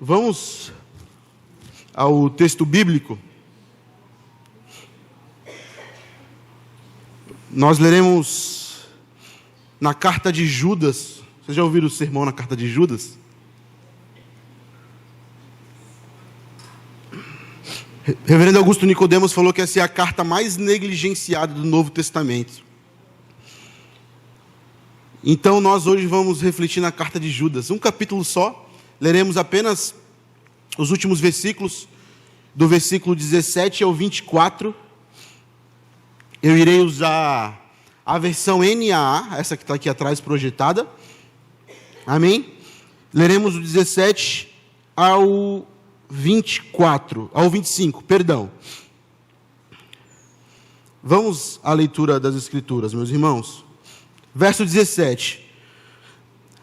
Vamos ao texto bíblico. Nós leremos na carta de Judas. Vocês já ouviram o sermão na carta de Judas? Reverendo Augusto Nicodemos falou que essa é a carta mais negligenciada do Novo Testamento. Então nós hoje vamos refletir na carta de Judas. Um capítulo só. Leremos apenas os últimos versículos, do versículo 17 ao 24. Eu irei usar a versão NAA, essa que está aqui atrás projetada. Amém? Leremos do 17 ao 25, perdão. Vamos à leitura das Escrituras, meus irmãos. Verso 17.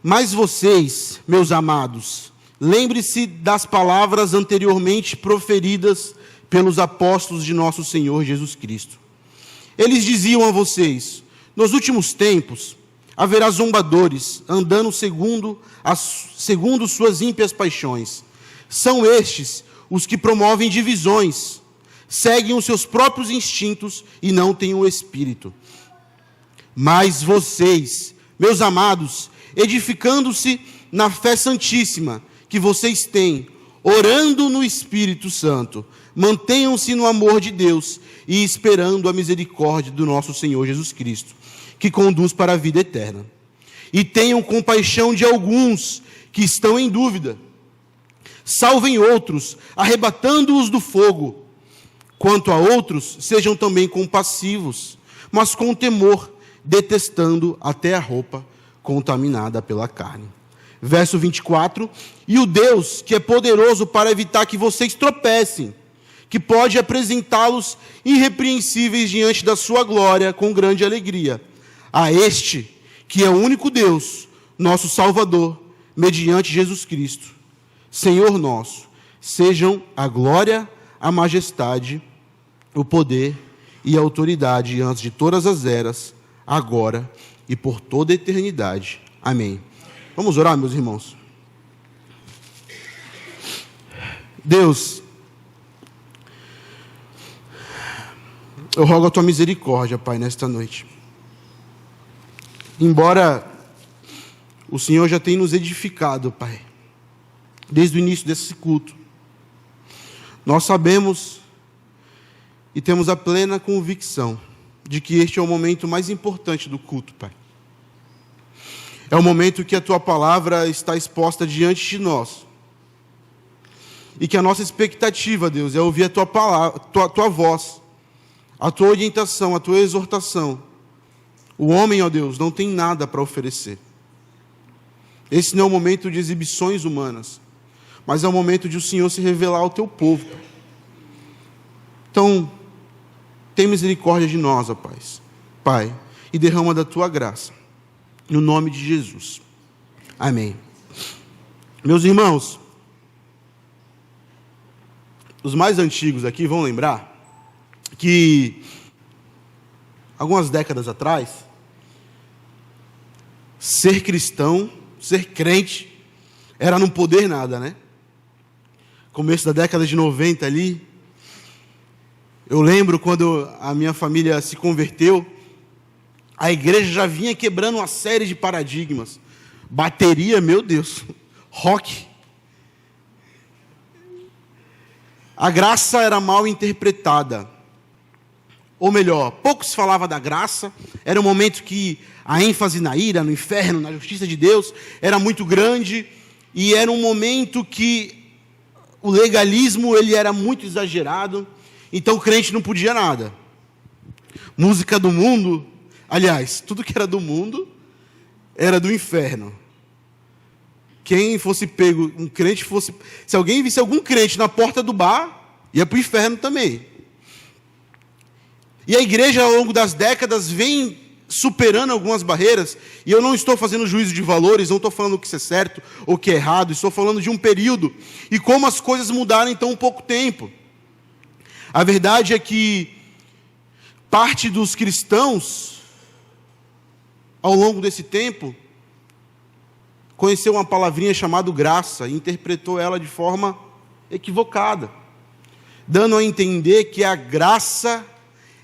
Mas vocês, meus amados, lembre-se das palavras anteriormente proferidas pelos apóstolos de nosso Senhor Jesus Cristo. Eles diziam a vocês: nos últimos tempos haverá zombadores, andando segundo suas ímpias paixões. São estes os que promovem divisões, seguem os seus próprios instintos e não têm o Espírito. Mas vocês, meus amados, edificando-se na fé santíssima que vocês têm, orando no Espírito Santo, mantenham-se no amor de Deus e esperando a misericórdia do nosso Senhor Jesus Cristo, que conduz para a vida eterna. E tenham compaixão de alguns que estão em dúvida. Salvem outros, arrebatando-os do fogo. Quanto a outros, sejam também compassivos, mas com temor, detestando até a roupa contaminada pela carne. Verso 24. E o Deus, que é poderoso para evitar que vocês tropecem, que pode apresentá-los irrepreensíveis diante da sua glória com grande alegria. A este, que é o único Deus, nosso Salvador, mediante Jesus Cristo, Senhor nosso, sejam a glória, a majestade, o poder e a autoridade antes de todas as eras, agora e por toda a eternidade. Amém. Vamos orar, meus irmãos. Deus, eu rogo a tua misericórdia, Pai, nesta noite. Embora o Senhor já tenha nos edificado, Pai, desde o início desse culto, nós sabemos e temos a plena convicção de que este é o momento mais importante do culto, Pai. É o momento que a tua palavra está exposta diante de nós. E que a nossa expectativa, Deus, é ouvir a tua palavra, tua voz, a tua orientação, a tua exortação. O homem, ó Deus, não tem nada para oferecer. Esse não é o momento de exibições humanas, mas é o momento de o Senhor se revelar ao teu povo. Então, tem misericórdia de nós, ó Pai, e derrama da tua graça, no nome de Jesus. Amém. Meus irmãos, os mais antigos aqui vão lembrar que, algumas décadas atrás, ser cristão, ser crente, era não poder nada, né? Começo da década de 90 ali, eu lembro quando a minha família se converteu, a igreja já vinha quebrando uma série de paradigmas. Bateria, meu Deus, rock. A graça era mal interpretada. Ou melhor, pouco se falava da graça. Era um momento que a ênfase na ira, no inferno, na justiça de Deus era muito grande. E era um momento que o legalismo ele era muito exagerado. Então o crente não podia nada. Música do mundo, aliás, tudo que era do mundo era do inferno. Quem fosse pego, um crente fosse... Se alguém visse algum crente na porta do bar, ia para o inferno também. E a igreja, ao longo das décadas, vem superando algumas barreiras, e eu não estou fazendo juízo de valores, não estou falando o que é certo ou o que é errado, estou falando de um período, e como as coisas mudaram em tão pouco tempo. A verdade é que parte dos cristãos, ao longo desse tempo, conheceu uma palavrinha chamada graça e interpretou ela de forma equivocada, dando a entender que a graça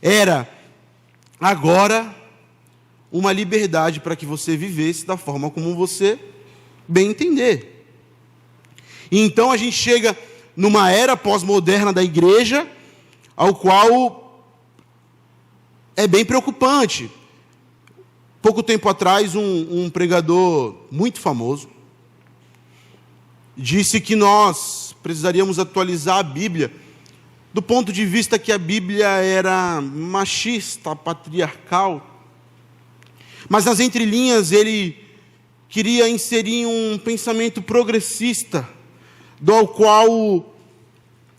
era agora uma liberdade para que você vivesse da forma como você bem entender. E então a gente chega numa era pós-moderna da igreja, ao qual é bem preocupante. Pouco tempo atrás, um pregador muito famoso disse que nós precisaríamos atualizar a Bíblia do ponto de vista que a Bíblia era machista, patriarcal. Mas nas entrelinhas ele queria inserir um pensamento progressista, do qual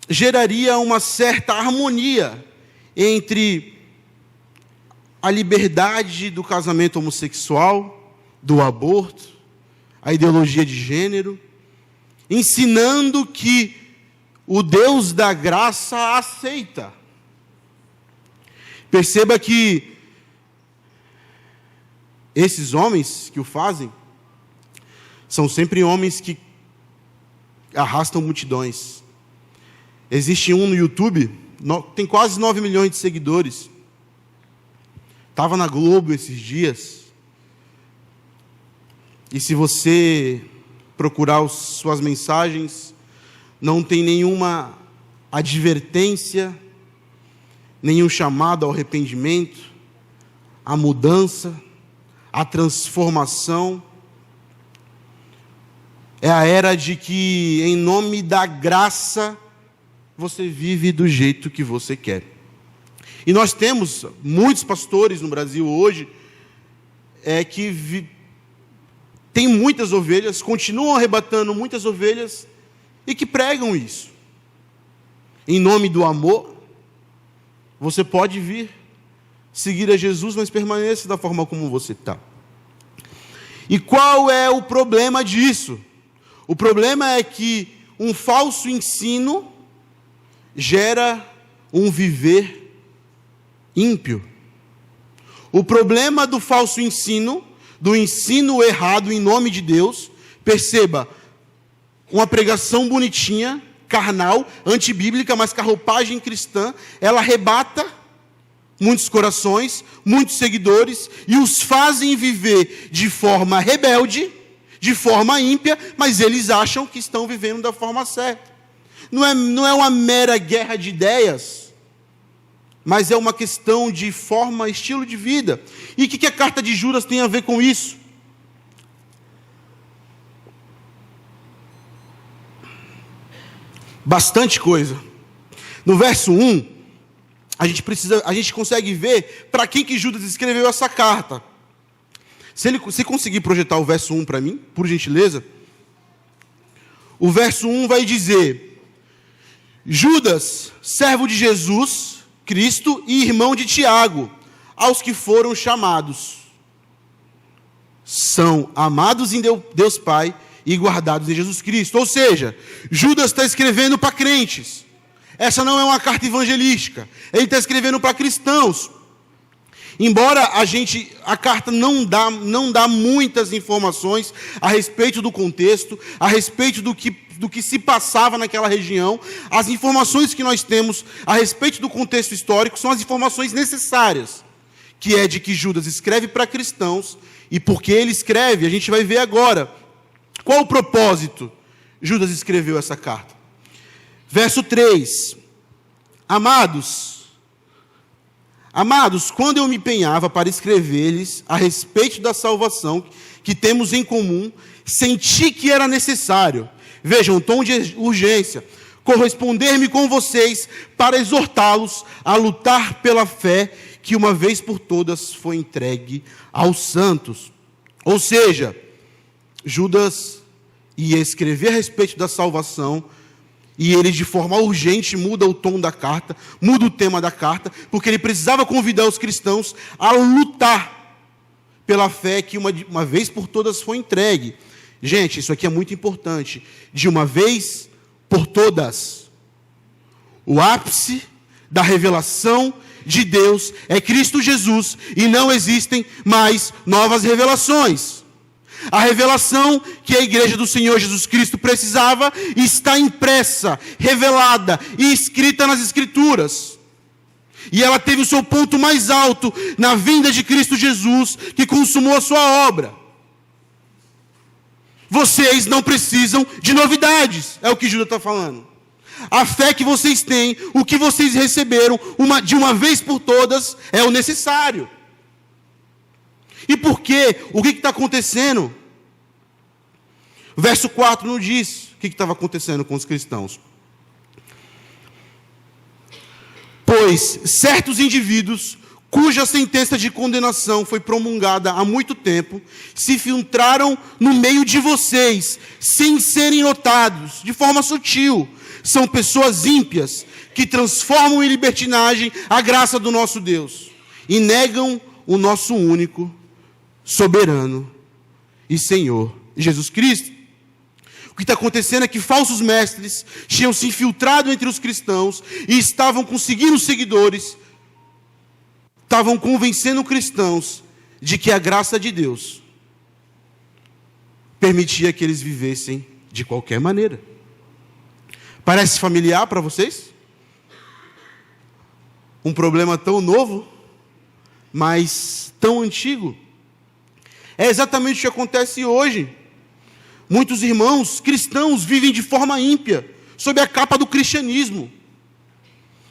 geraria uma certa harmonia entre a liberdade do casamento homossexual, do aborto, a ideologia de gênero, ensinando que o Deus da graça aceita. Perceba que esses homens que o fazem são sempre homens que arrastam multidões. Existe um no YouTube, tem quase 9 milhões de seguidores. Estava na Globo esses dias. E se você procurar suas mensagens, não tem nenhuma advertência, nenhum chamado ao arrependimento, à mudança, à transformação. É a era de que, em nome da graça, você vive do jeito que você quer. E nós temos muitos pastores no Brasil hoje que têm muitas ovelhas, continuam arrebatando muitas ovelhas e que pregam isso. Em nome do amor, você pode vir seguir a Jesus, mas permaneça da forma como você está. E qual é o problema disso? O problema é que um falso ensino gera um viver ímpio. O problema do falso ensino, do ensino errado em nome de Deus, perceba, uma pregação bonitinha, carnal, antibíblica, mas com a roupagem cristã, ela arrebata muitos corações, muitos seguidores, e os fazem viver de forma rebelde, de forma ímpia, mas eles acham que estão vivendo da forma certa. Não é uma mera guerra de ideias, mas é uma questão de forma, estilo de vida. E o que a carta de Judas tem a ver com isso? Bastante coisa. No verso 1, a gente consegue ver para quem que Judas escreveu essa carta. Se conseguir projetar o verso 1 para mim, por gentileza. O verso 1 vai dizer: Judas, servo de Jesus Cristo e irmão de Tiago, aos que foram chamados, são amados em Deus Pai e guardados em Jesus Cristo. Ou seja, Judas está escrevendo para crentes. Essa não é uma carta evangelística. Ele está escrevendo para cristãos. Embora a carta não dá muitas informações a respeito do contexto, a respeito do que se passava naquela região, as informações que nós temos a respeito do contexto histórico são as informações necessárias, que é de que Judas escreve para cristãos, e porque ele escreve, a gente vai ver agora qual o propósito Judas escreveu essa carta. Verso 3: Amados, quando eu me empenhava para escrever-lhes a respeito da salvação que temos em comum, senti que era necessário, vejam, um tom de urgência, corresponder-me com vocês para exortá-los a lutar pela fé que uma vez por todas foi entregue aos santos. Ou seja, Judas ia escrever a respeito da salvação, e ele de forma urgente muda o tom da carta, muda o tema da carta, porque ele precisava convidar os cristãos a lutar pela fé que uma vez por todas foi entregue. Gente, isso aqui é muito importante. De uma vez por todas. O ápice da revelação de Deus é Cristo Jesus, e não existem mais novas revelações. A revelação que a igreja do Senhor Jesus Cristo precisava está impressa, revelada e escrita nas Escrituras. E ela teve o seu ponto mais alto na vinda de Cristo Jesus, que consumou a sua obra. Vocês não precisam de novidades, é o que Judas está falando. A fé que vocês têm, o que vocês receberam, de uma vez por todas, é o necessário. E por quê? O que está acontecendo? Verso 4 não diz o que estava acontecendo com os cristãos. Pois certos indivíduos, cuja sentença de condenação foi promulgada há muito tempo, se filtraram no meio de vocês, sem serem notados, de forma sutil. São pessoas ímpias, que transformam em libertinagem a graça do nosso Deus, e negam o nosso único, soberano e Senhor, Jesus Cristo. O que está acontecendo é que falsos mestres tinham se infiltrado entre os cristãos e estavam conseguindo seguidores, estavam convencendo cristãos de que a graça de Deus permitia que eles vivessem de qualquer maneira. Parece familiar para vocês? Um problema tão novo, mas tão antigo. É exatamente o que acontece hoje. Muitos irmãos cristãos vivem de forma ímpia, sob a capa do cristianismo.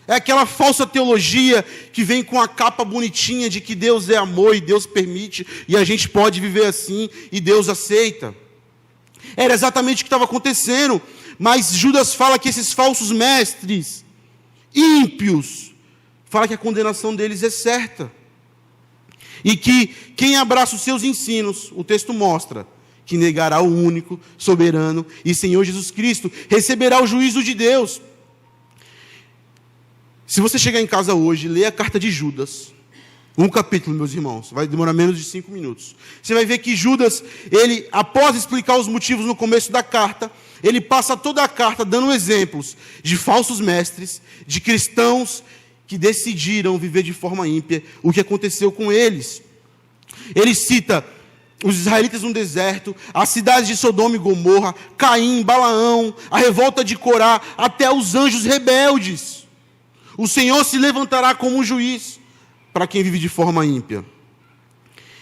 É aquela falsa teologia que vem com a capa bonitinha de que Deus é amor e Deus permite, e a gente pode viver assim, e Deus aceita. Era exatamente o que estava acontecendo, mas Judas fala que esses falsos mestres, ímpios, fala que a condenação deles é certa. E que quem abraça os seus ensinos, o texto mostra, que negará o único, soberano e Senhor Jesus Cristo, receberá o juízo de Deus. Se você chegar em casa hoje e ler a carta de Judas, um capítulo, meus irmãos, vai demorar menos de 5 minutos. Você vai ver que Judas, ele, após explicar os motivos no começo da carta, ele passa toda a carta dando exemplos de falsos mestres, de cristãos que decidiram viver de forma ímpia, o que aconteceu com eles. Ele cita os israelitas no deserto, as cidades de Sodoma e Gomorra, Caim, Balaão, a revolta de Corá, até os anjos rebeldes. O Senhor se levantará como um juiz para quem vive de forma ímpia.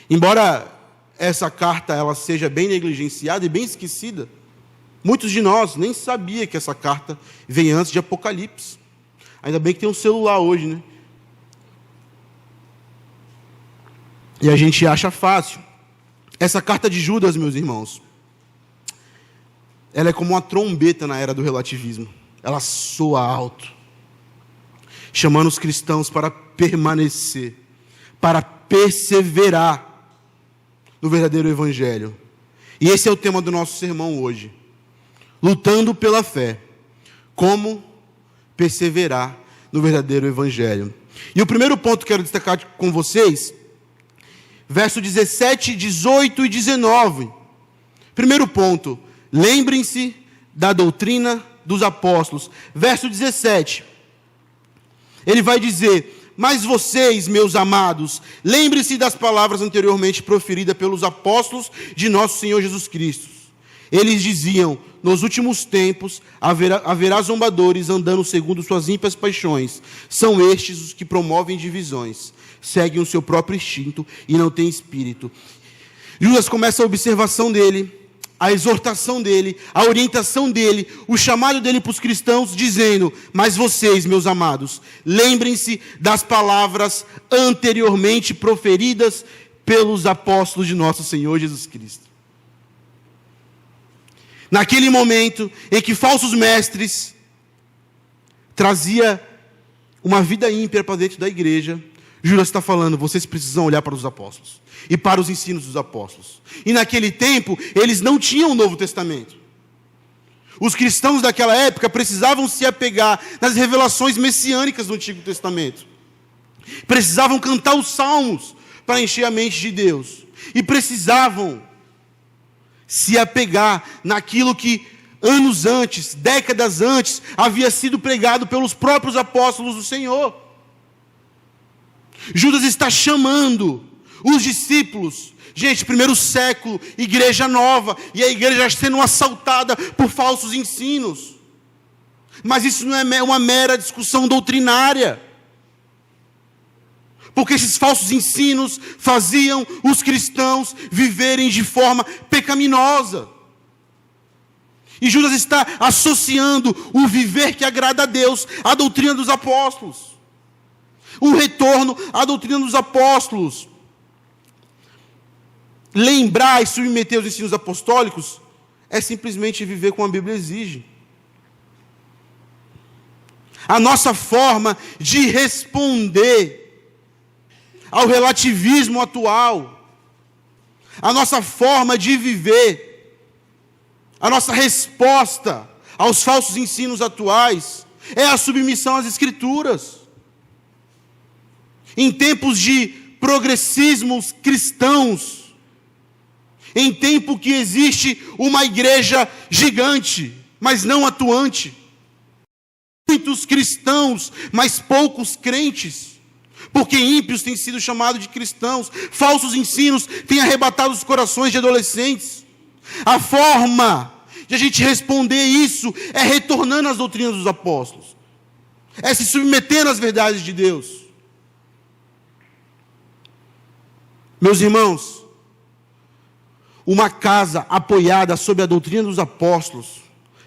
Embora essa carta ela seja bem negligenciada e bem esquecida, muitos de nós nem sabiam que essa carta vem antes de Apocalipse. Ainda bem que tem um celular hoje, né? E a gente acha fácil. Essa carta de Judas, meus irmãos, ela é como uma trombeta na era do relativismo. Ela soa alto, chamando os cristãos para permanecer, para perseverar no verdadeiro evangelho. E esse é o tema do nosso sermão hoje. Lutando pela fé. Como perseverar no verdadeiro evangelho. E o primeiro ponto que quero destacar com vocês, verso 17, 18 e 19. Primeiro ponto, lembrem-se da doutrina dos apóstolos. Verso 17, ele vai dizer: mas vocês, meus amados, lembrem-se das palavras anteriormente proferidas pelos apóstolos de nosso Senhor Jesus Cristo. Eles diziam: nos últimos tempos haverá zombadores andando segundo suas ímpias paixões. São estes os que promovem divisões, seguem o seu próprio instinto e não têm espírito. Judas começa a observação dele, a exortação dele, a orientação dele, o chamado dele para os cristãos, dizendo: mas vocês, meus amados, lembrem-se das palavras anteriormente proferidas pelos apóstolos de nosso Senhor Jesus Cristo. Naquele momento em que falsos mestres trazia uma vida ímpia para dentro da igreja, Judas está falando: vocês precisam olhar para os apóstolos e para os ensinos dos apóstolos. E naquele tempo, eles não tinham o Novo Testamento. Os cristãos daquela época precisavam se apegar nas revelações messiânicas do Antigo Testamento. Precisavam cantar os salmos para encher a mente de Deus. E precisavam se apegar naquilo que anos antes, décadas antes, havia sido pregado pelos próprios apóstolos do Senhor. Judas está chamando Os discípulos, gente, primeiro século, igreja nova, e a igreja sendo assaltada por falsos ensinos. Mas isso não é uma mera discussão doutrinária. Porque esses falsos ensinos faziam os cristãos viverem de forma pecaminosa. E Judas está associando o viver que agrada a Deus à doutrina dos apóstolos. O retorno à doutrina dos apóstolos. Lembrar e submeter os ensinos apostólicos é simplesmente viver como a Bíblia exige. A nossa forma de responder ao relativismo atual, a nossa forma de viver, a nossa resposta aos falsos ensinos atuais é a submissão às Escrituras. Em tempos de progressismos cristãos, em tempo que existe uma igreja gigante, mas não atuante, muitos cristãos, mas poucos crentes, porque ímpios têm sido chamados de cristãos, falsos ensinos têm arrebatado os corações de adolescentes. A forma de a gente responder isso é retornando às doutrinas dos apóstolos, é se submetendo às verdades de Deus. Meus irmãos, uma casa apoiada sob a doutrina dos apóstolos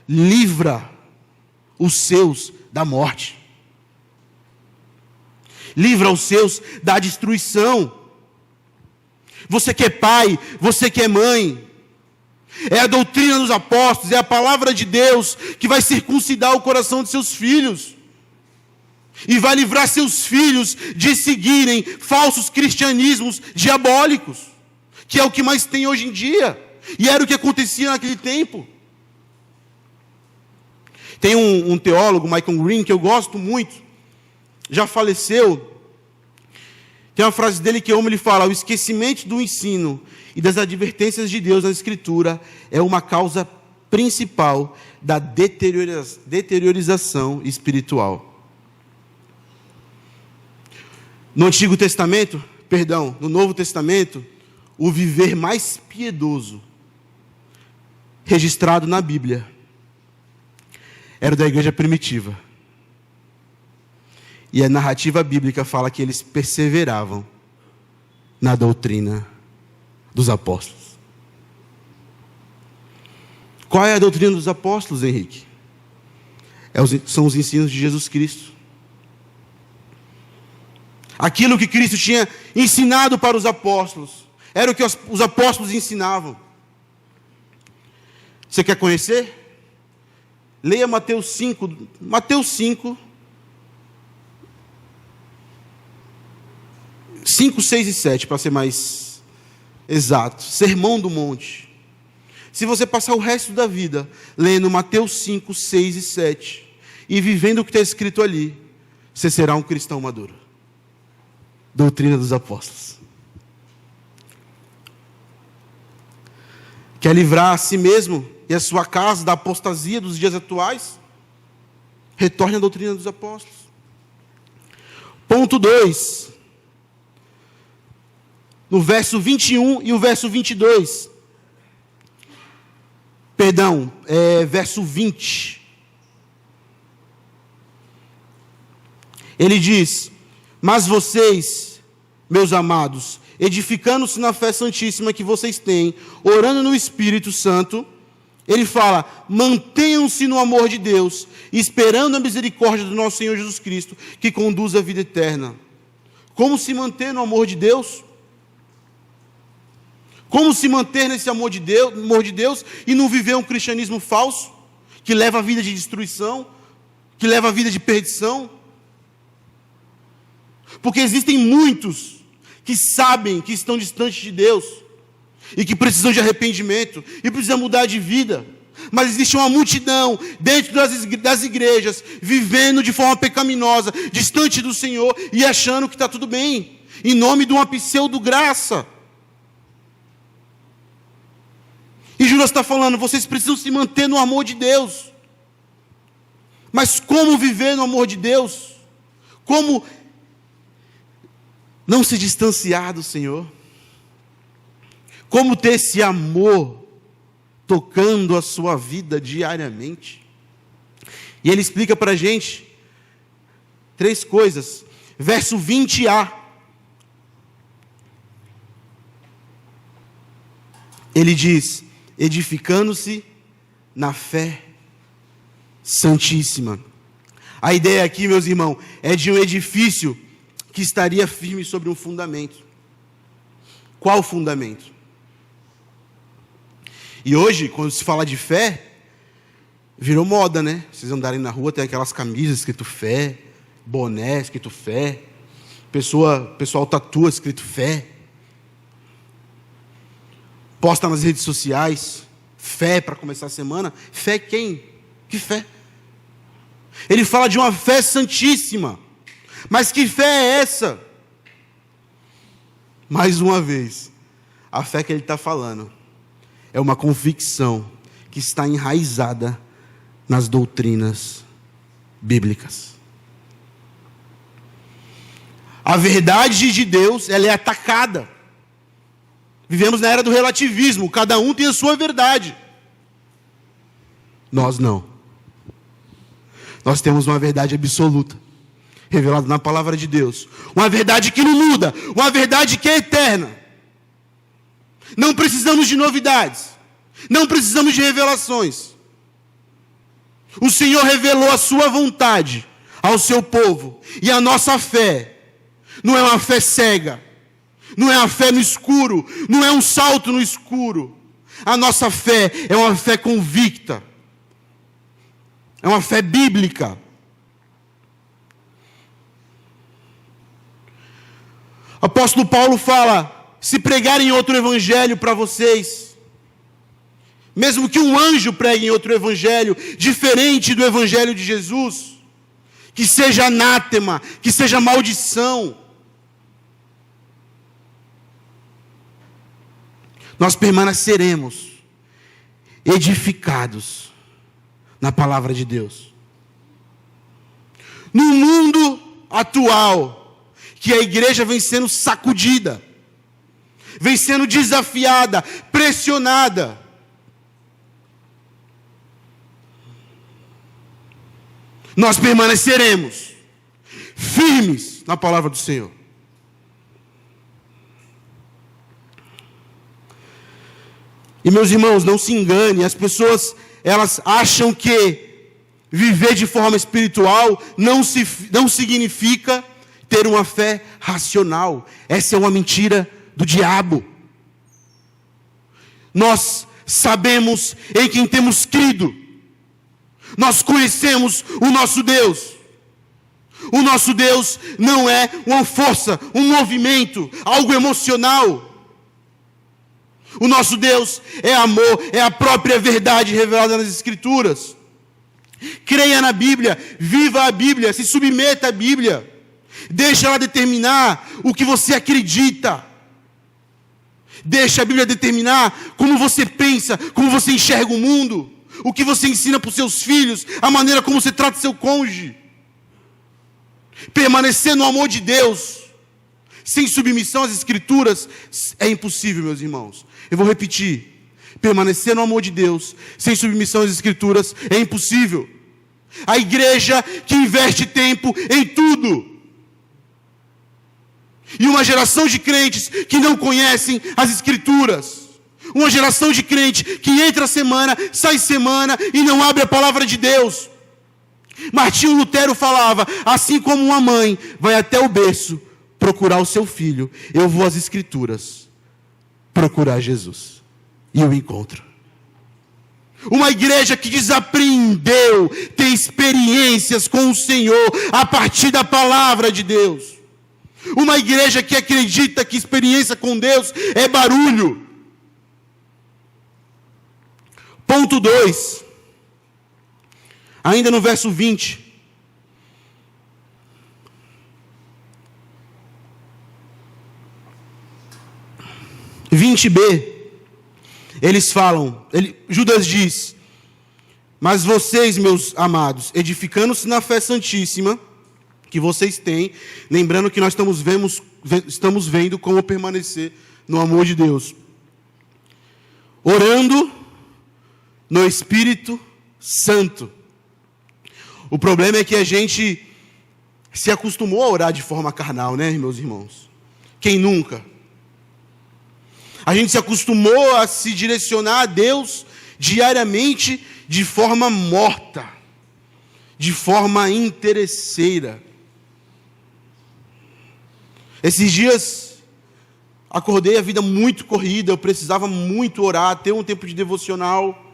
livra os seus da morte. Livra os seus da destruição. Você que é pai, você que é mãe, é a doutrina dos apóstolos, é a palavra de Deus que vai circuncidar o coração de seus filhos. E vai livrar seus filhos de seguirem falsos cristianismos diabólicos, que é o que mais tem hoje em dia, e era o que acontecia naquele tempo. Tem um teólogo, Michael Green, que eu gosto muito, já faleceu. Tem uma frase dele que eu amo, ele fala: o esquecimento do ensino e das advertências de Deus na Escritura é uma causa principal da deteriorização espiritual. No Novo Testamento, o viver mais piedoso registrado na Bíblia era o da igreja primitiva. E a narrativa bíblica fala que eles perseveravam na doutrina dos apóstolos. Qual é a doutrina dos apóstolos, Henrique? São os ensinos de Jesus Cristo. Aquilo que Cristo tinha ensinado para os apóstolos era o que os apóstolos ensinavam. Você quer conhecer? Leia Mateus 5. Mateus 5, 6 e 7, para ser mais exato. Sermão do Monte. Se você passar o resto da vida lendo Mateus 5, 6 e 7 e vivendo o que está escrito ali, você será um cristão maduro. Doutrina dos apóstolos. Quer livrar a si mesmo e a sua casa da apostasia dos dias atuais? Retorne à doutrina dos apóstolos. Ponto 2. No verso 21 e o verso 22. Perdão, verso 20. Ele diz: mas vocês, meus amados, edificando-se na fé santíssima que vocês têm, orando no Espírito Santo, ele fala: mantenham-se no amor de Deus, esperando a misericórdia do nosso Senhor Jesus Cristo, que conduz à vida eterna. Como se manter no amor de Deus? Como se manter nesse amor de Deus e não viver um cristianismo falso, que leva a vida de destruição, que leva a vida de perdição? Porque existem muitos que sabem que estão distantes de Deus e que precisam de arrependimento e precisam mudar de vida, mas existe uma multidão dentro das igrejas vivendo de forma pecaminosa, distante do Senhor e achando que está tudo bem, em nome de uma pseudo-graça. E Judas está falando: vocês precisam se manter no amor de Deus. Mas como viver no amor de Deus? Como não se distanciar do Senhor? Como ter esse amor tocando a sua vida diariamente? E ele explica para a gente 3 coisas. Verso 20a. Ele diz: edificando-se na fé santíssima. A ideia aqui, meus irmãos, é de um edifício que estaria firme sobre um fundamento. Qual fundamento? E hoje, quando se fala de fé, virou moda, né? Vocês andarem na rua, tem aquelas camisas escrito fé, boné escrito fé, pessoal tatua escrito fé, posta nas redes sociais, fé para começar a semana. Fé quem? Que fé? Ele fala de uma fé santíssima. Mas que fé é essa? Mais uma vez, a fé que ele está falando é uma convicção que está enraizada nas doutrinas bíblicas. A verdade de Deus, ela é atacada. Vivemos na era do relativismo, cada um tem a sua verdade. Nós não. Nós temos uma verdade absoluta, revelada na palavra de Deus. Uma verdade que não muda, uma verdade que é eterna. Não precisamos de novidades, não precisamos de revelações. O Senhor revelou a sua vontade ao seu povo, e a nossa fé não é uma fé cega, não é uma fé no escuro, não é um salto no escuro. A nossa fé é uma fé convicta, é uma fé bíblica. O apóstolo Paulo fala: se pregarem outro evangelho para vocês, mesmo que um anjo pregue em outro evangelho, diferente do evangelho de Jesus, que seja anátema, que seja maldição, nós permaneceremos edificados na palavra de Deus. No mundo atual, que a igreja vem sendo sacudida, vem sendo desafiada, pressionada, nós permaneceremos firmes na palavra do Senhor. E meus irmãos, não se engane, as pessoas, elas acham que viver de forma espiritual não significa ter uma fé racional. Essa é uma mentira do diabo. Nós sabemos em quem temos crido. Nós conhecemos o nosso Deus. O nosso Deus não é uma força, um movimento, algo emocional. O nosso Deus é amor, é a própria verdade revelada nas Escrituras. Creia na Bíblia, viva a Bíblia, se submeta à Bíblia. Deixa ela determinar o que você acredita. Deixa a Bíblia determinar como você pensa, como você enxerga o mundo, o que você ensina para os seus filhos, a maneira como você trata seu cônjuge. Permanecer no amor de Deus, sem submissão às Escrituras, é impossível, meus irmãos. Eu vou repetir. Permanecer no amor de Deus, sem submissão às Escrituras, é impossível. A igreja que investe tempo em tudo. E uma geração de crentes que não conhecem as Escrituras. Uma geração de crente que entra semana, sai semana e não abre a palavra de Deus. Martinho Lutero falava: assim como uma mãe vai até o berço procurar o seu filho, eu vou às Escrituras procurar Jesus, e eu encontro. Uma igreja que desaprendeu ter experiências com o Senhor a partir da palavra de Deus. Uma igreja que acredita que experiência com Deus é barulho. Ponto 2. Ainda no verso 20. (20b), eles falam, Judas diz: mas vocês, meus amados, edificando-se na fé santíssima que vocês têm, lembrando que nós estamos vendo como permanecer no amor de Deus. orando no Espírito Santo. O problema é que a gente se acostumou a orar de forma carnal, né, meus irmãos? Quem nunca? A gente se acostumou a se direcionar a Deus diariamente de forma morta, de forma interesseira. Esses dias, acordei a vida muito corrida, eu precisava muito orar, ter um tempo de devocional.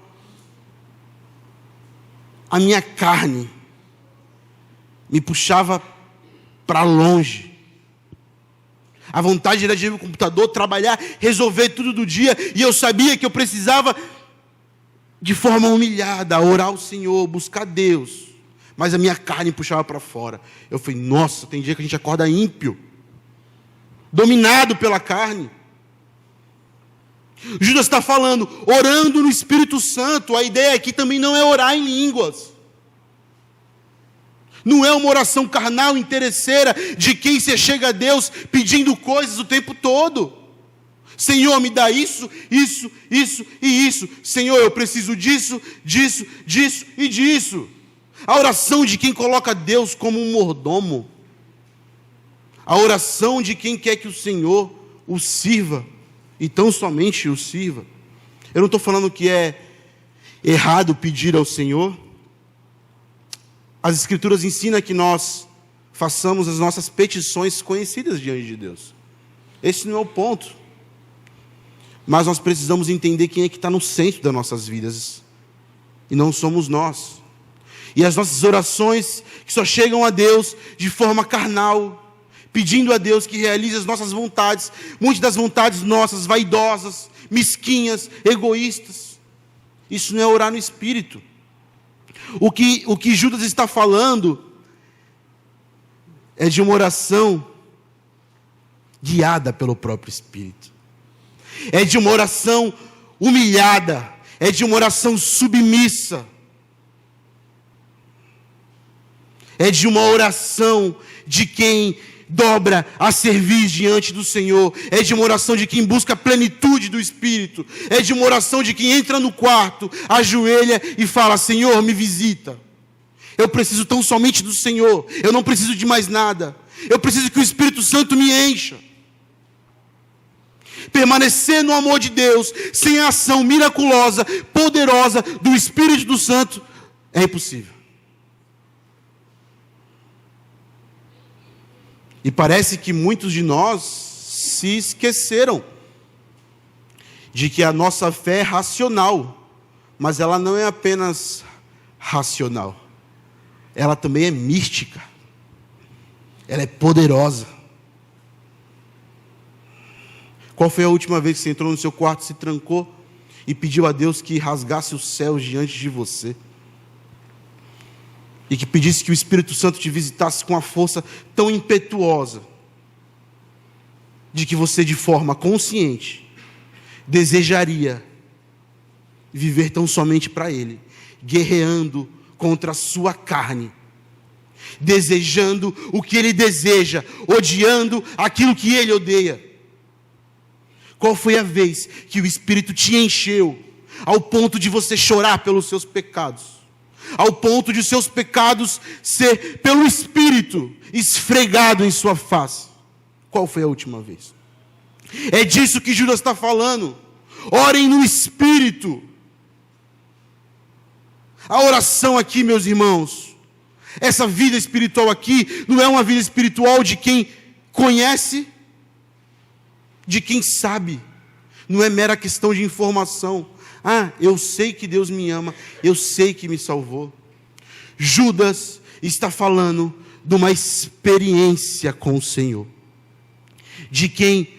A minha carne me puxava para longe. A vontade era de ir no computador, trabalhar, resolver tudo do dia, e eu sabia que eu precisava, de forma humilhada, orar ao Senhor, buscar Deus, mas a minha carne puxava para fora. Eu falei, nossa, tem dia que a gente acorda ímpio, dominado pela carne. Judas está falando, orando no Espírito Santo. A ideia aqui também não é orar em línguas. Não é uma oração carnal, interesseira, de quem se chega a Deus pedindo coisas o tempo todo. Senhor, me dá isso, isso, isso e isso. Senhor, eu preciso disso, disso, disso e disso. A oração de quem coloca Deus como um mordomo. A oração de quem quer que o Senhor o sirva, e tão somente o sirva. Eu não estou falando que é errado pedir ao Senhor. As Escrituras ensinam que nós façamos as nossas petições conhecidas diante de Deus. Esse não é o ponto. Mas nós precisamos entender quem é que está no centro das nossas vidas. E não somos nós. E as nossas orações que só chegam a Deus de forma carnal, pedindo a Deus que realize as nossas vontades, muitas das vontades nossas, vaidosas, mesquinhas, egoístas. Isso não é orar no Espírito. O que Judas está falando é de uma oração guiada pelo próprio Espírito. É de uma oração humilhada. É de uma oração submissa. É de uma oração de quem dobra a servir diante do Senhor. É de uma oração de quem busca a plenitude do Espírito. É de uma oração de quem entra no quarto, ajoelha e fala, Senhor, me visita. Eu preciso tão somente do Senhor. Eu não preciso de mais nada. Eu preciso que o Espírito Santo me encha. Permanecer no amor de Deus, sem a ação miraculosa, poderosa do Espírito Santo, é impossível. E parece que muitos de nós se esqueceram de que a nossa fé é racional, mas ela não é apenas racional, ela também é mística, ela é poderosa. Qual foi a última vez que você entrou no seu quarto, se trancou e pediu a Deus que rasgasse os céus diante de você? E que pedisse que o Espírito Santo te visitasse com a força tão impetuosa, de que você, de forma consciente, desejaria viver tão somente para Ele, guerreando contra a sua carne, desejando o que Ele deseja, odiando aquilo que Ele odeia. Qual foi a vez que o Espírito te encheu, ao ponto de você chorar pelos seus pecados? Ao ponto de os seus pecados ser, pelo Espírito, esfregado em sua face. Qual foi a última vez? É disso que Judas está falando. Orem no Espírito. A oração aqui, meus irmãos, essa vida espiritual aqui, não é uma vida espiritual de quem conhece, de quem sabe. Não é mera questão de informação. Ah, eu sei que Deus me ama, eu sei que me salvou. Judas está falando de uma experiência com o Senhor, de quem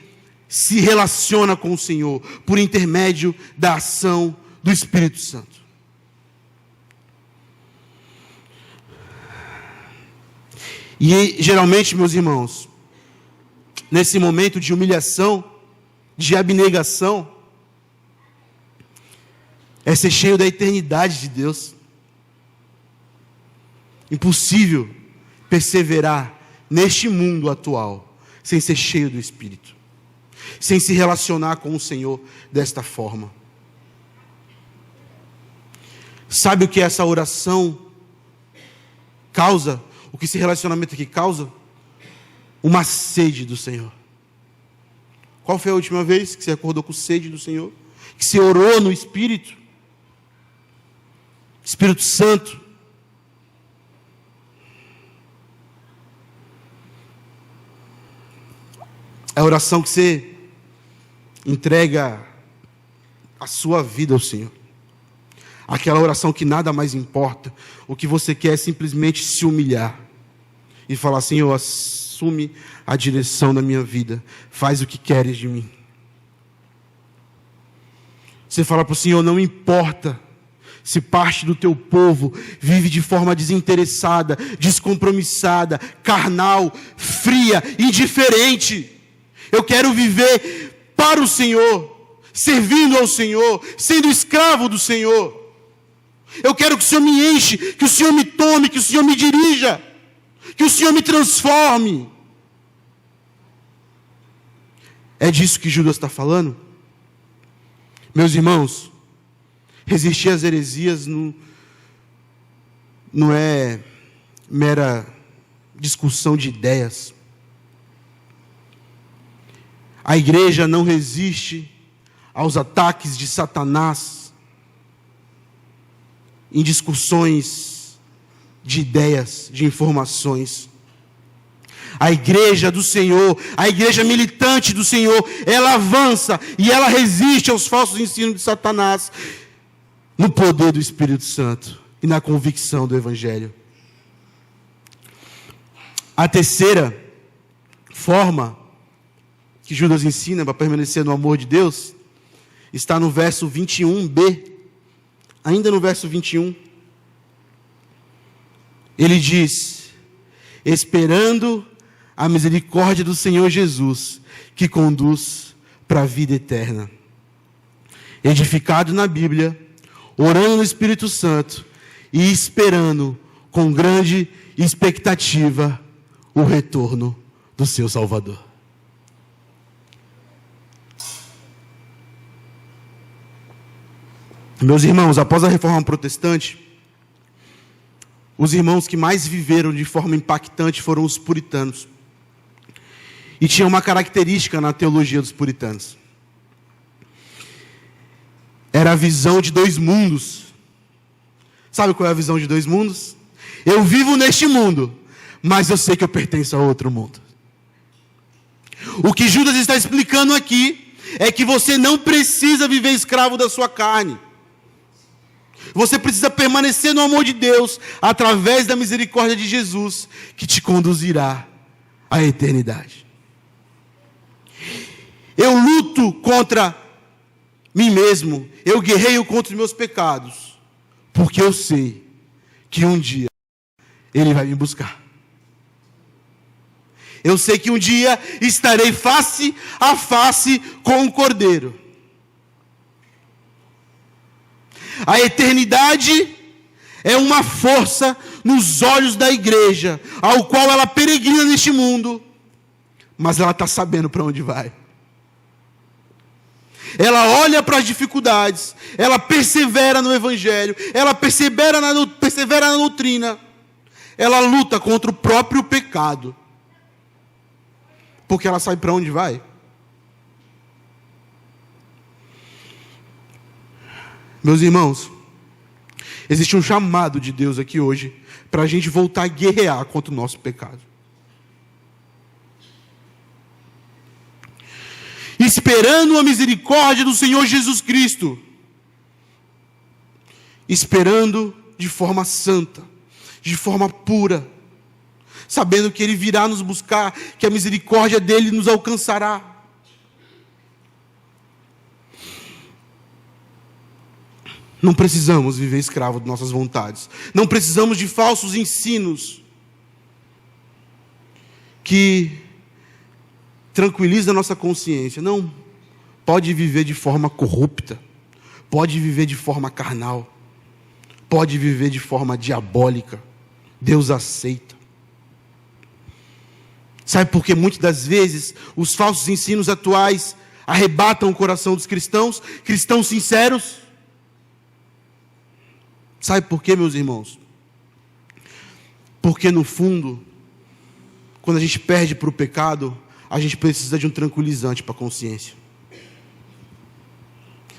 se relaciona com o Senhor por intermédio da ação do Espírito Santo. E geralmente, meus irmãos, nesse momento de humilhação, de abnegação, é ser cheio da eternidade de Deus. Impossível perseverar neste mundo atual sem ser cheio do Espírito, sem se relacionar com o Senhor desta forma. Sabe o que essa oração causa? O que esse relacionamento aqui causa? Uma sede do Senhor. Qual foi a última vez que você acordou com sede do Senhor? Que você orou no Espírito? Espírito Santo. É a oração que você entrega a sua vida ao Senhor. Aquela oração que nada mais importa. O que você quer é simplesmente se humilhar. E falar: Senhor, assume a direção da minha vida. Faz o que queres de mim. Você fala para o Senhor: não importa se parte do teu povo vive de forma desinteressada, descompromissada, carnal, fria, indiferente. Eu quero viver para o Senhor, servindo ao Senhor, sendo escravo do Senhor. Eu quero que o Senhor me enche, que o Senhor me tome, que o Senhor me dirija, que o Senhor me transforme. É disso que Judas está falando? Meus irmãos, resistir às heresias não é mera discussão de ideias. A igreja não resiste aos ataques de Satanás em discussões de ideias, de informações. A igreja do Senhor, a igreja militante do Senhor, ela avança e ela resiste aos falsos ensinos de Satanás no poder do Espírito Santo e na convicção do Evangelho. A terceira forma que Judas ensina para permanecer no amor de Deus está no verso 21b. Ainda no verso 21, ele diz: esperando a misericórdia do Senhor Jesus, que conduz para a vida eterna. Edificado na Bíblia, orando no Espírito Santo e esperando com grande expectativa o retorno do seu Salvador. Meus irmãos, após a Reforma Protestante, os irmãos que mais viveram de forma impactante foram os puritanos. E tinha uma característica na teologia dos puritanos. Era a visão de dois mundos. Sabe qual é a visão de dois mundos? Eu vivo neste mundo, mas eu sei que eu pertenço a outro mundo. O que Judas está explicando aqui é que você não precisa viver escravo da sua carne. Você precisa permanecer no amor de Deus, através da misericórdia de Jesus, que te conduzirá à eternidade. Eu luto contra mim mesmo, eu guerreio contra os meus pecados, porque eu sei que um dia Ele vai me buscar. Eu sei que um dia estarei face a face com o Cordeiro. A eternidade é uma força nos olhos da igreja, ao qual ela peregrina neste mundo, mas ela está sabendo para onde vai. Ela olha para as dificuldades, ela persevera no Evangelho, ela persevera na doutrina, ela luta contra o próprio pecado, porque ela sabe para onde vai. Meus irmãos, existe um chamado de Deus aqui hoje para a gente voltar a guerrear contra o nosso pecado. Esperando a misericórdia do Senhor Jesus Cristo. Esperando de forma santa, de forma pura, sabendo que Ele virá nos buscar, que a misericórdia dEle nos alcançará. Não precisamos viver escravo de nossas vontades. Não precisamos de falsos ensinos que tranquilizam a nossa consciência. Não. Pode viver de forma corrupta. Pode viver de forma carnal. Pode viver de forma diabólica. Deus aceita. Sabe por que muitas das vezes os falsos ensinos atuais arrebatam o coração dos cristãos? Cristãos sinceros. Sabe por quê, meus irmãos? Porque no fundo, quando a gente perde para o pecado, a gente precisa de um tranquilizante para a consciência.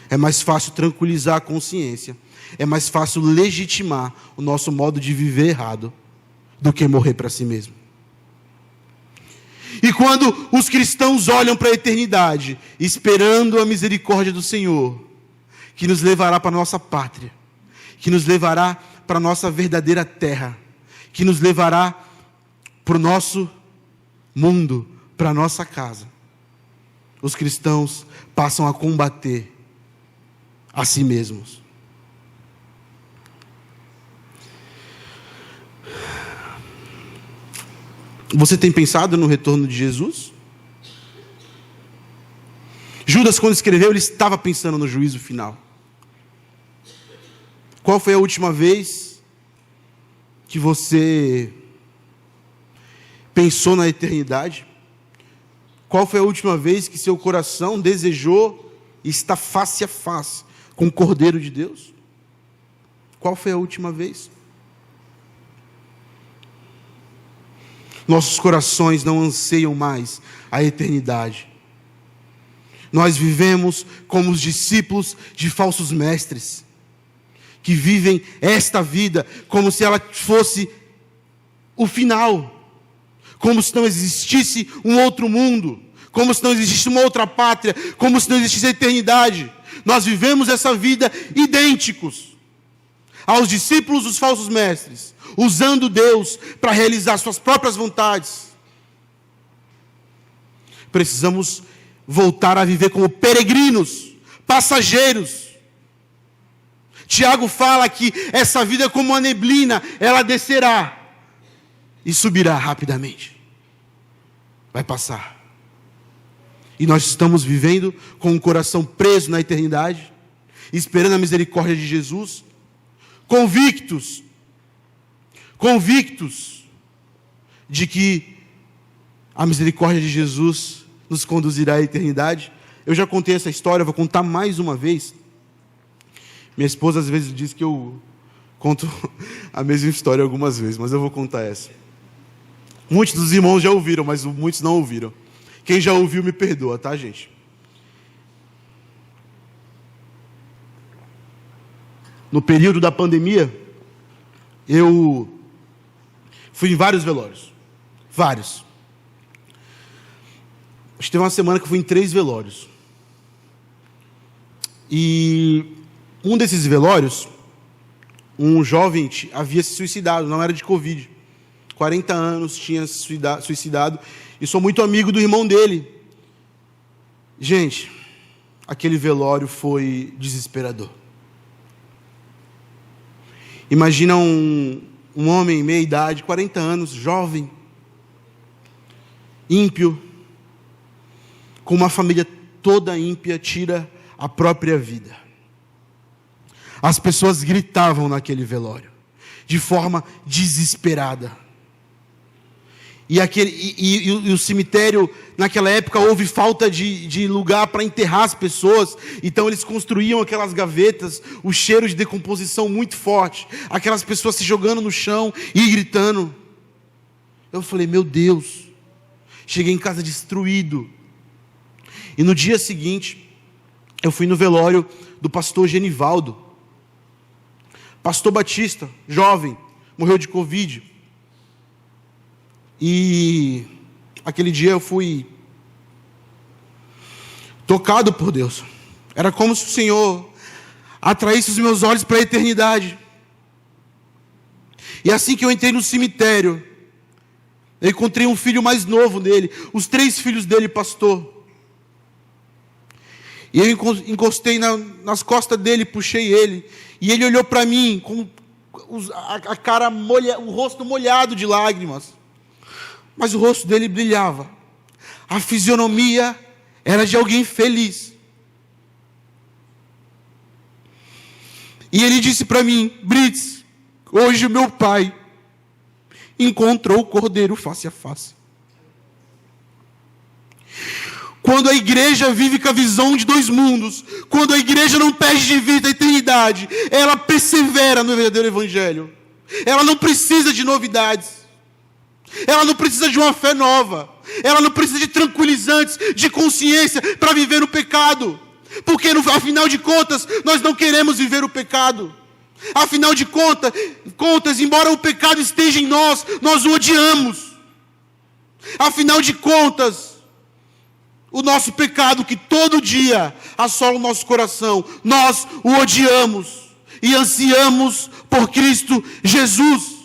É mais fácil tranquilizar a consciência, é mais fácil legitimar o nosso modo de viver errado do que morrer para si mesmo. E quando os cristãos olham para a eternidade, esperando a misericórdia do Senhor, que nos levará para a nossa pátria, que nos levará para a nossa verdadeira terra, que nos levará para o nosso mundo, para a nossa casa, os cristãos passam a combater a si mesmos. Você tem pensado no retorno de Jesus? Judas, quando escreveu, ele estava pensando no juízo final. Qual foi a última vez que você pensou na eternidade? Qual foi a última vez que seu coração desejou estar face a face com o Cordeiro de Deus? Qual foi a última vez? Nossos corações não anseiam mais a eternidade. Nós vivemos como os discípulos de falsos mestres, que vivem esta vida como se ela fosse o final, como se não existisse um outro mundo, como se não existisse uma outra pátria, como se não existisse a eternidade. Nós vivemos essa vida idênticos aos discípulos dos falsos mestres, usando Deus para realizar suas próprias vontades. Precisamos voltar a viver como peregrinos, passageiros. Tiago fala que essa vida é como uma neblina, ela descerá e subirá rapidamente. Vai passar. E nós estamos vivendo com o coração preso na eternidade, esperando a misericórdia de Jesus, convictos de que a misericórdia de Jesus nos conduzirá à eternidade. Eu já contei essa história, vou contar mais uma vez. Minha esposa às vezes diz que eu conto a mesma história algumas vezes, mas eu vou contar essa. Muitos dos irmãos já ouviram, mas muitos não ouviram. Quem já ouviu me perdoa, tá, gente? No período da pandemia, eu fui em vários velórios. Vários. Acho que teve uma semana que eu fui em 3 velórios. E um desses velórios, um jovem havia se suicidado, não era de Covid. 40 anos, tinha se suicidado. E sou muito amigo do irmão dele. Gente, aquele velório foi desesperador. Imagina um homem, meia idade, 40 anos, jovem, ímpio, com uma família toda ímpia, tira a própria vida. As pessoas gritavam naquele velório, de forma desesperada. E o cemitério, naquela época, houve falta de lugar para enterrar as pessoas. Então eles construíam aquelas gavetas, o cheiro de decomposição muito forte. Aquelas pessoas se jogando no chão e gritando. Eu falei, meu Deus. Cheguei em casa destruído. E no dia seguinte, eu fui no velório do pastor Genivaldo. Pastor Batista, jovem, morreu de Covid. E aquele dia eu fui tocado por Deus. Era como se o Senhor atraísse os meus olhos para a eternidade. E assim que eu entrei no cemitério, eu encontrei um filho mais novo dele, os 3 filhos dele, pastor. E eu encostei nas costas dele, puxei ele, e ele olhou para mim com a cara o rosto molhado de lágrimas. Mas o rosto dele brilhava. A fisionomia era de alguém feliz. E ele disse para mim, Brits, hoje o meu pai encontrou o Cordeiro face a face. quando a igreja vive com a visão de dois mundos, quando a igreja não perde de vista a eternidade, ela persevera no verdadeiro evangelho. Ela não precisa de novidades. Ela não precisa de uma fé nova. Ela não precisa de tranquilizantes, de consciência para viver no pecado. Porque, afinal de contas, nós não queremos viver o pecado. Afinal de contas, embora o pecado esteja em nós, nós o odiamos. Afinal de contas, o nosso pecado que todo dia assola o nosso coração, nós o odiamos e ansiamos por Cristo Jesus.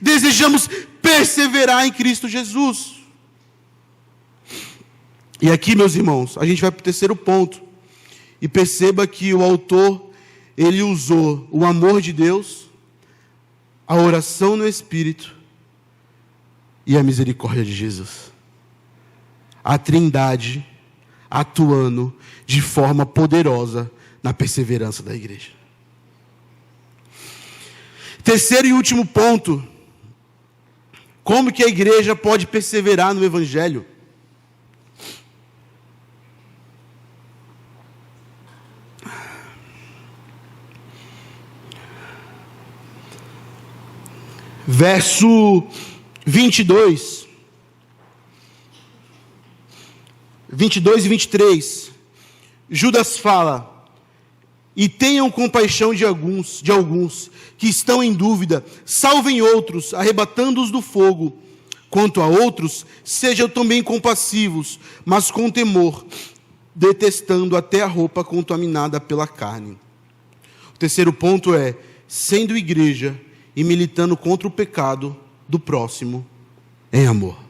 Desejamos perseverar em Cristo Jesus. E aqui, meus irmãos, a gente vai para o terceiro ponto. E perceba que o autor, ele usou o amor de Deus, a oração no Espírito e a misericórdia de Jesus. A Trindade atuando de forma poderosa na perseverança da igreja. Terceiro e último ponto. Como que a igreja pode perseverar no Evangelho? Verso 22 e 23, Judas fala: e tenham compaixão de alguns que estão em dúvida, salvem outros, arrebatando-os do fogo. Quanto a outros, sejam também compassivos, mas com temor, detestando até a roupa contaminada pela carne. O terceiro ponto é: sendo igreja e militando contra o pecado do próximo em amor.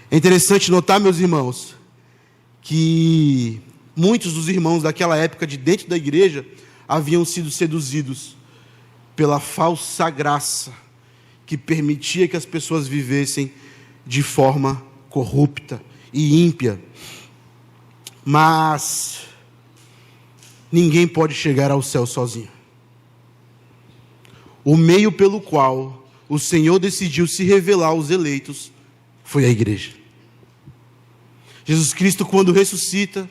É interessante notar, meus irmãos, que muitos dos irmãos daquela época de dentro da igreja haviam sido seduzidos pela falsa graça que permitia que as pessoas vivessem de forma corrupta e ímpia. Mas ninguém pode chegar ao céu sozinho. O meio pelo qual o Senhor decidiu se revelar aos eleitos foi a igreja. Jesus Cristo, quando ressuscita,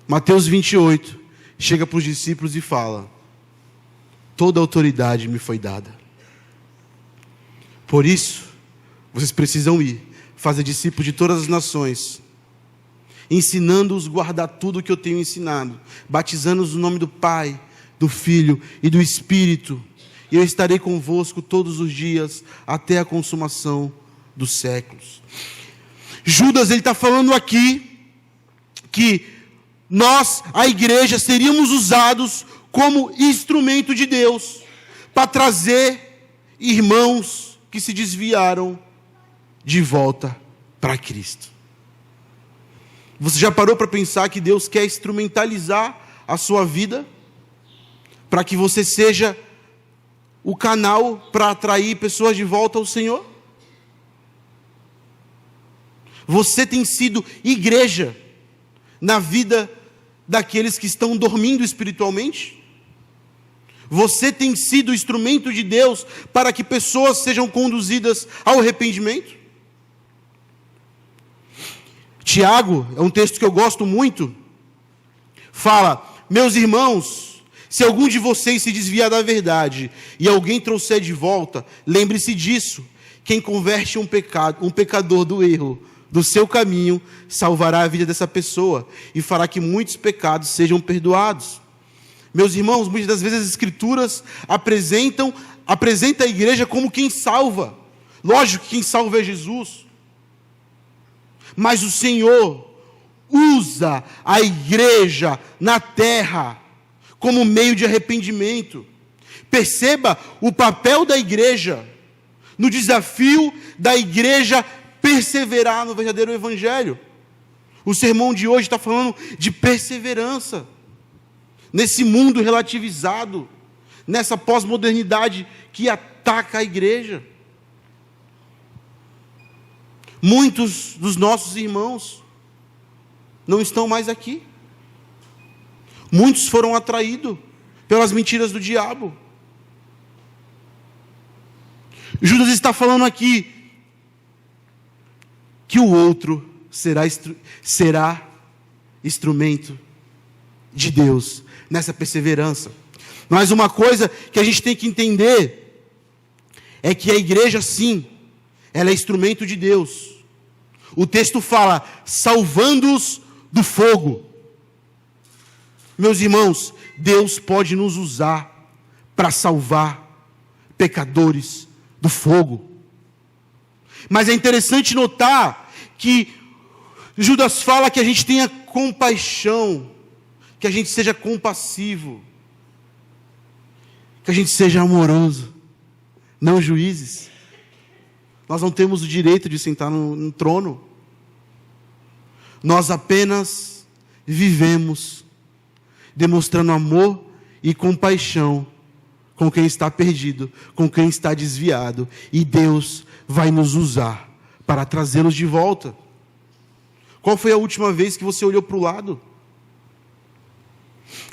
Mateus 28, chega para os discípulos e fala: toda autoridade me foi dada. Por isso, vocês precisam ir, fazer discípulos de todas as nações, ensinando-os a guardar tudo o que eu tenho ensinado, batizando-os no nome do Pai, do Filho e do Espírito, e eu estarei convosco todos os dias, até a consumação dos séculos. Judas, ele está falando aqui, que nós, a igreja, seríamos usados como instrumento de Deus, para trazer irmãos que se desviaram de volta para Cristo. Você já parou para pensar que Deus quer instrumentalizar a sua vida, para que você seja o canal para atrair pessoas de volta ao Senhor? Você tem sido igreja na vida daqueles que estão dormindo espiritualmente? Você tem sido instrumento de Deus para que pessoas sejam conduzidas ao arrependimento? Tiago, é um texto que eu gosto muito, fala: meus irmãos, se algum de vocês se desviar da verdade e alguém trouxer de volta, lembre-se disso: quem converte um pecador do erro do seu caminho, salvará a vida dessa pessoa e fará que muitos pecados sejam perdoados. Meus irmãos, muitas das vezes as Escrituras apresentam a igreja como quem salva. Lógico que quem salva é Jesus. Mas o Senhor usa a igreja na terra como meio de arrependimento. Perceba o papel da igreja no desafio da igreja perseverar no verdadeiro evangelho. O sermão de hoje está falando de perseverança nesse mundo relativizado, nessa pós-modernidade que ataca a igreja. Muitos dos nossos irmãos não estão mais aqui. Muitos foram atraídos pelas mentiras do diabo. Judas está falando aqui que que o outro será instrumento de Deus nessa perseverança. Mas uma coisa que a gente tem que entender é que a igreja, sim, ela é instrumento de Deus. O texto fala, salvando-os do fogo. Meus irmãos, Deus pode nos usar para salvar pecadores do fogo. Mas é interessante notar que Judas fala que a gente tenha compaixão, que a gente seja compassivo, que a gente seja amoroso, não juízes. Nós não temos o direito de sentar no trono. Nós apenas vivemos demonstrando amor e compaixão com quem está perdido, com quem está desviado. E Deus vai nos usar para trazê-los de volta. Qual foi a última vez que você olhou para o lado?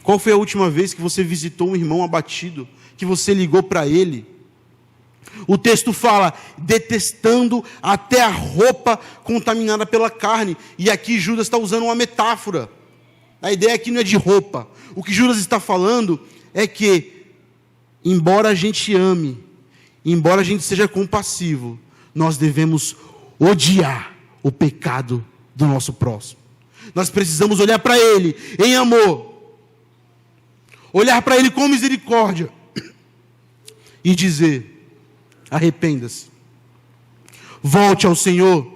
Qual foi a última vez que você visitou um irmão abatido, que você ligou para ele? O texto fala, detestando até a roupa contaminada pela carne. E aqui Judas está usando uma metáfora. A ideia aqui não é de roupa. O que Judas está falando é que, embora a gente ame, embora a gente seja compassivo, nós devemos odiar o pecado do nosso próximo. Nós precisamos olhar para ele em amor, olhar para ele com misericórdia e dizer, arrependa-se, volte ao Senhor.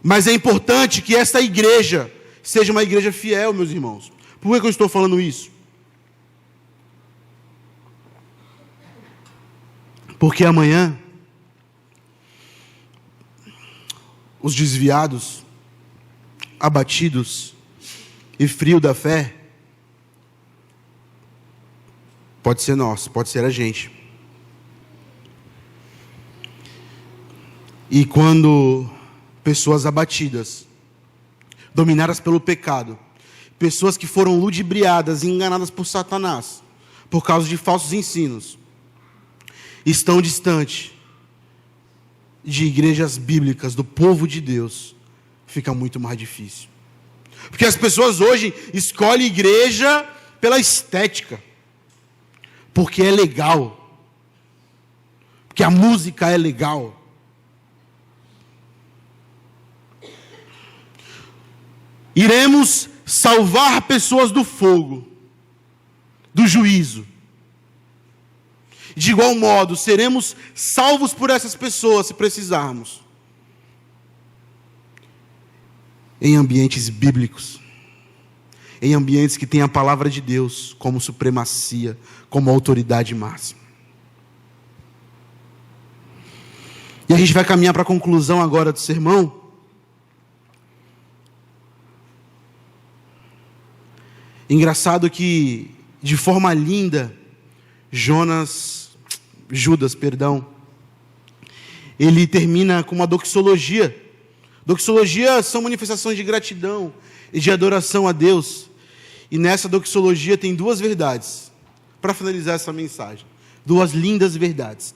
Mas é importante que esta igreja seja uma igreja fiel, meus irmãos. Por que eu estou falando isso? Porque amanhã os desviados, abatidos e frios da fé, pode ser nós, pode ser a gente. E quando pessoas abatidas, dominadas pelo pecado, pessoas que foram ludibriadas e enganadas por Satanás, por causa de falsos ensinos, estão distantes de igrejas bíblicas, do povo de Deus, fica muito mais difícil. Porque as pessoas hoje escolhem igreja pela estética, porque é legal, porque a música é legal. Iremos salvar pessoas do fogo, do juízo. De igual modo, seremos salvos por essas pessoas, se precisarmos, em ambientes bíblicos, em ambientes que têm a palavra de Deus como supremacia, como autoridade máxima. E a gente vai caminhar para a conclusão agora do sermão. Engraçado que, de forma linda, Judas, ele termina com uma doxologia. Doxologia são manifestações de gratidão e de adoração a Deus. E nessa doxologia tem duas verdades, para finalizar essa mensagem. Duas lindas verdades.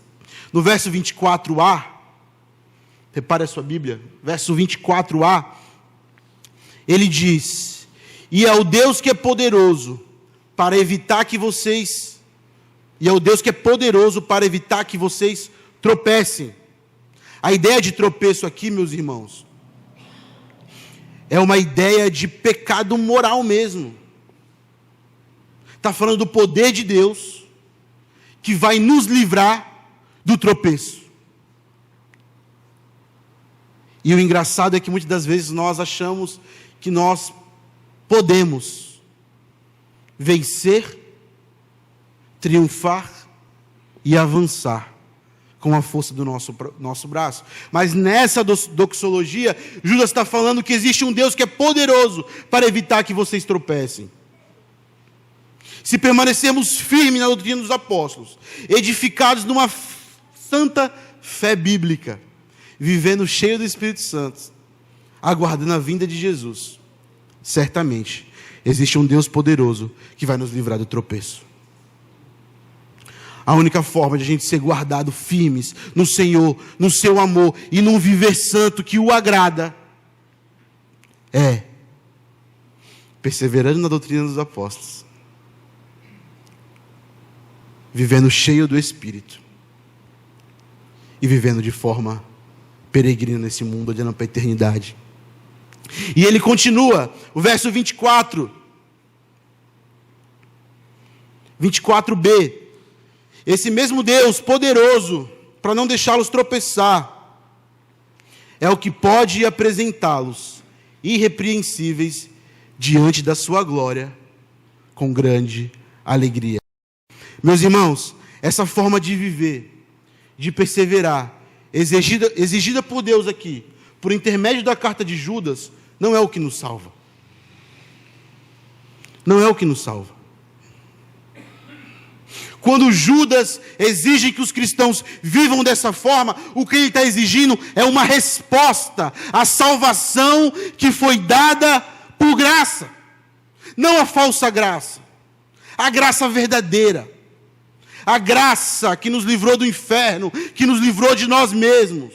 No verso 24a, repare a sua Bíblia, verso 24a, ele diz, e ao Deus que é poderoso para evitar que vocês tropecem. A ideia de tropeço aqui, meus irmãos, é uma ideia de pecado moral mesmo. Está falando do poder de Deus, que vai nos livrar do tropeço. E o engraçado é que muitas das vezes nós achamos que nós podemos vencer, triunfar e avançar com a força do nosso braço. Mas nessa doxologia, Judas está falando que existe um Deus que é poderoso para evitar que vocês tropecem. Se permanecermos firmes na doutrina dos apóstolos, edificados numa santa fé bíblica, vivendo cheio do Espírito Santo, aguardando a vinda de Jesus, certamente existe um Deus poderoso que vai nos livrar do tropeço. A única forma de a gente ser guardado firmes no Senhor, no seu amor e num viver santo que o agrada, é perseverando na doutrina dos apóstolos, vivendo cheio do Espírito e vivendo de forma peregrina nesse mundo, olhando para a eternidade. E ele continua, o verso 24b. Esse mesmo Deus poderoso para não deixá-los tropeçar é o que pode apresentá-los irrepreensíveis diante da sua glória com grande alegria. Meus irmãos, essa forma de viver, de perseverar, exigida por Deus aqui, por intermédio da carta de Judas, não é o que nos salva. Não é o que nos salva. Quando Judas exige que os cristãos vivam dessa forma, o que ele está exigindo é uma resposta à salvação que foi dada por graça. Não a falsa graça, a graça verdadeira. A graça que nos livrou do inferno, que nos livrou de nós mesmos.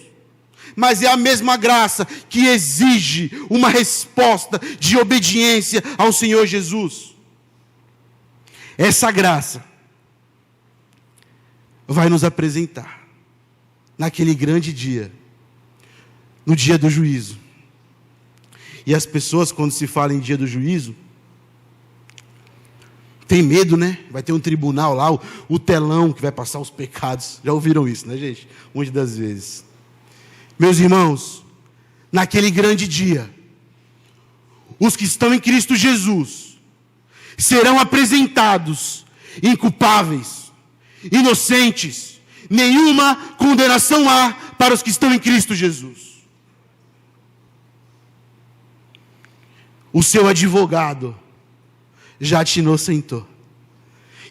Mas é a mesma graça que exige uma resposta de obediência ao Senhor Jesus. Essa graça vai nos apresentar naquele grande dia, no dia do juízo. E as pessoas, quando se fala em dia do juízo, tem medo, né? Vai ter um tribunal lá, o telão que vai passar os pecados. Já ouviram isso, né, gente? Muitas das vezes. Meus irmãos, naquele grande dia, os que estão em Cristo Jesus serão apresentados inculpáveis, inocentes, nenhuma condenação há para os que estão em Cristo Jesus. O seu advogado já te inocentou.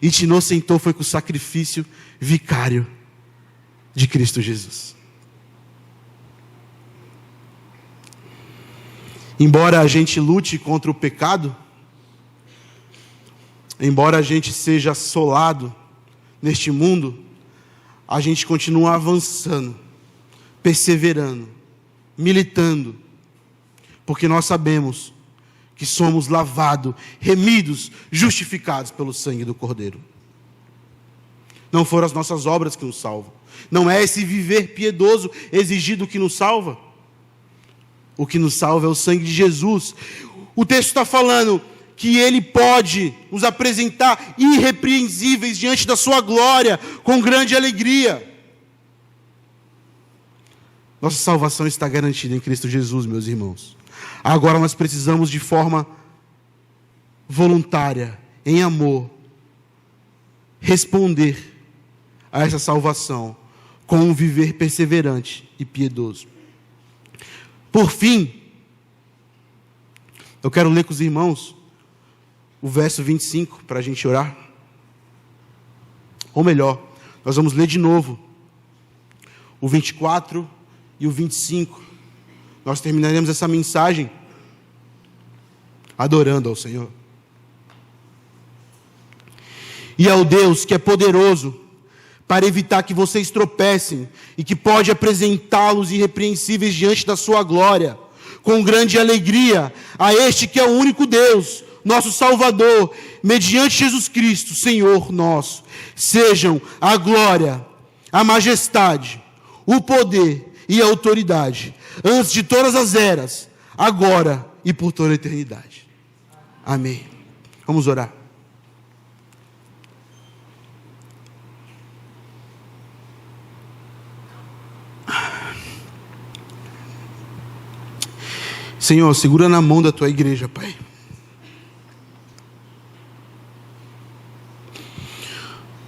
E te inocentou foi com o sacrifício vicário de Cristo Jesus. Embora a gente lute contra o pecado, embora a gente seja assolado neste mundo, a gente continua avançando, perseverando, militando, porque nós sabemos que somos lavados, remidos, justificados pelo sangue do Cordeiro. Não foram as nossas obras que nos salvam. Não é esse viver piedoso exigido que nos salva. O que nos salva é o sangue de Jesus. O texto está falando que Ele pode nos apresentar irrepreensíveis diante da sua glória, com grande alegria. Nossa salvação está garantida em Cristo Jesus, meus irmãos. Agora nós precisamos de forma voluntária, em amor, responder a essa salvação com um viver perseverante e piedoso. Por fim, eu quero ler com os irmãos o verso 25 para a gente orar. Ou melhor, nós vamos ler de novo o 24 e o 25. Nós terminaremos essa mensagem adorando ao Senhor. E ao Deus que é poderoso para evitar que vocês tropecem e que pode apresentá-los irrepreensíveis diante da sua glória, com grande alegria, a este que é o único Deus, nosso Salvador, mediante Jesus Cristo, Senhor nosso, sejam a glória, a majestade, o poder e a autoridade, antes de todas as eras, agora e por toda a eternidade. Amém. Vamos orar. Senhor, segura na mão da tua igreja, Pai.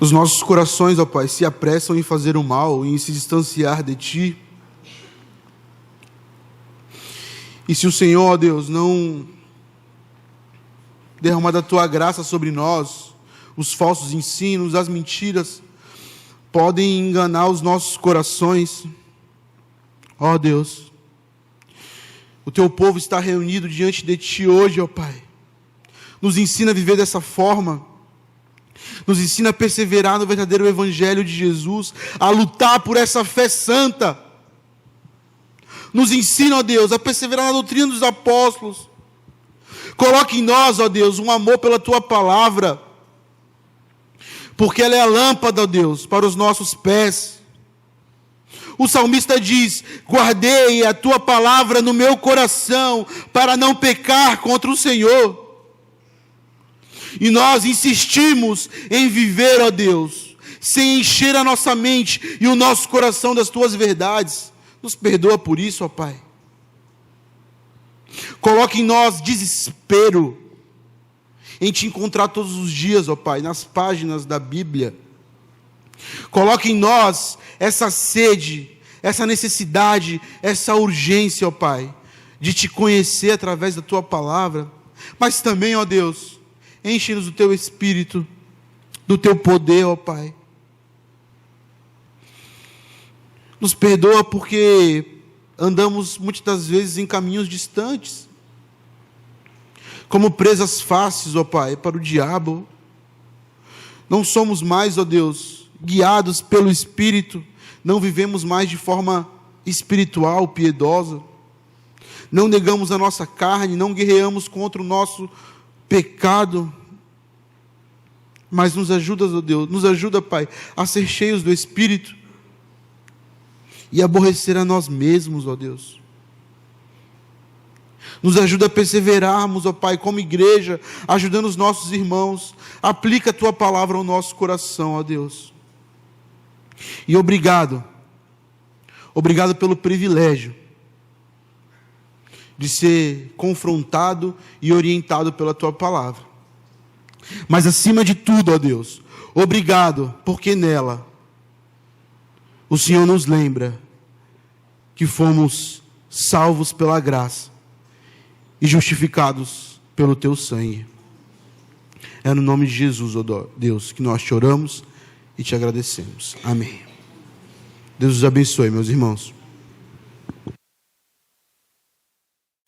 Os nossos corações, ó Pai, se apressam em fazer o mal, em se distanciar de Ti. E se o Senhor, ó Deus, não derramar da Tua graça sobre nós, os falsos ensinos, as mentiras, podem enganar os nossos corações. Ó Deus, o Teu povo está reunido diante de Ti hoje, ó Pai. Nos ensina a viver dessa forma. Nos ensina a perseverar no verdadeiro evangelho de Jesus, a lutar por essa fé santa. Nos ensina, ó Deus, a perseverar na doutrina dos apóstolos. Coloque em nós, ó Deus, um amor pela tua palavra, porque ela é a lâmpada, ó Deus, para os nossos pés. O salmista diz: guardei a tua palavra no meu coração, para não pecar contra o Senhor. E nós insistimos em viver, ó Deus, sem encher a nossa mente e o nosso coração das tuas verdades. Nos perdoa por isso, ó Pai. Coloque em nós desespero em te encontrar todos os dias, ó Pai, nas páginas da Bíblia. Coloque em nós essa sede, essa necessidade, essa urgência, ó Pai, de te conhecer através da tua palavra. Mas também, ó Deus, enche-nos do teu Espírito, do teu poder, ó Pai. Nos perdoa porque andamos muitas das vezes em caminhos distantes, como presas fáceis, ó Pai, para o diabo. Não somos mais, ó Deus, guiados pelo Espírito, não vivemos mais de forma espiritual, piedosa, não negamos a nossa carne, não guerreamos contra o nosso pecado, mas nos ajuda, ó Deus, nos ajuda, Pai, a ser cheios do Espírito e aborrecer a nós mesmos, ó Deus. Nos ajuda a perseverarmos, ó Pai, como igreja, ajudando os nossos irmãos. Aplica a tua palavra ao nosso coração, ó Deus. E obrigado pelo privilégio de ser confrontado e orientado pela tua palavra. Mas acima de tudo, ó Deus, obrigado, porque nela o Senhor nos lembra que fomos salvos pela graça e justificados pelo teu sangue. É no nome de Jesus, ó Deus, que nós te oramos e te agradecemos. Amém. Deus os abençoe, meus irmãos.